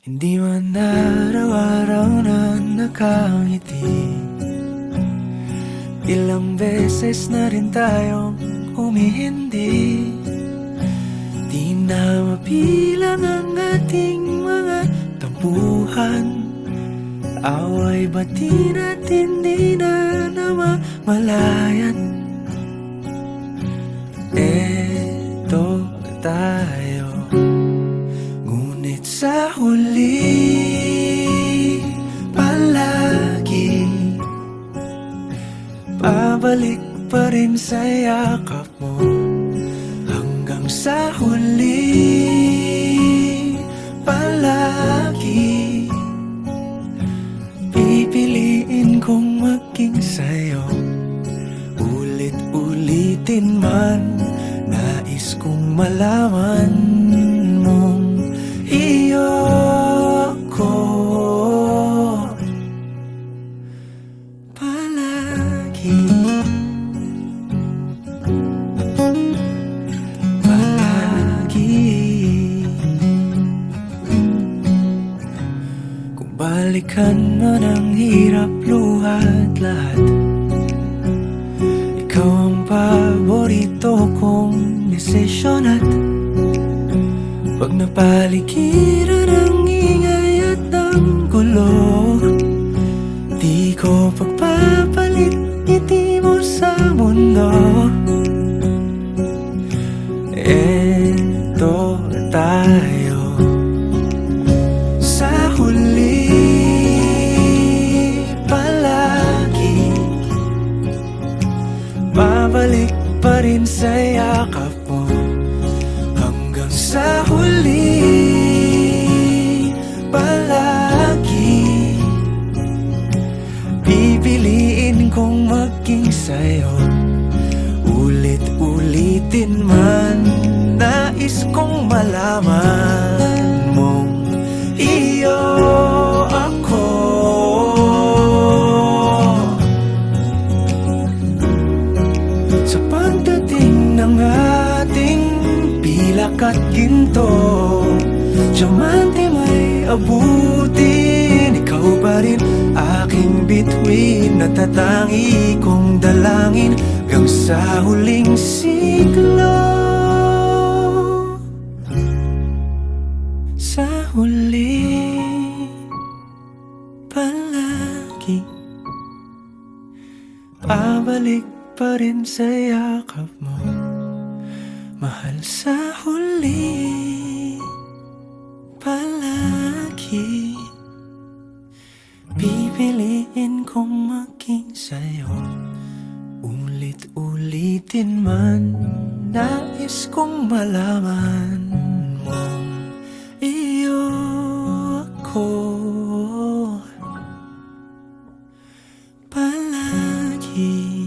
Hindi man araw-araw na nakangiti, ilang beses na rin tayong humihindi. Di na mabilang ang ating mga tampuhan, away bati natin di na namamalayan. Eto tayo, ngunit sa huli palagi pabalik pa rin sa yakap mo. Hanggang sa huli palagi pipiliin kong maging sa'yo. Ulit-ulitin man, nais kong malaman mong iyo ako palagi. Kung balikan man ang hirap, luhat lahat, ikaw ang paborito kong desisyon. At pag napaligiran ang ingay at ang gulo, di ko pagpapalit ngiti mo sa mundo. Eto tayo, sa huli palagi babalik pa rin sa yakap mo. Hanggang sa huli palagi pipiliin kong maging sa'yo. Ulit-ulitin man, nais kong malaman mong iyo ako sa pagdating ng ating pilak at ginto. Diamante may abutin, ikaw pa rin aking bituin. Natatangi kong dalangin hanggang sa huling siglo. Sa huli palagi pabalik pa rin sa yakap mo, mahal. Sa huli palagi pipiliin kong maging sa'yo. Ulit-ulitin man, nais kong malaman mong iyo ako palagi.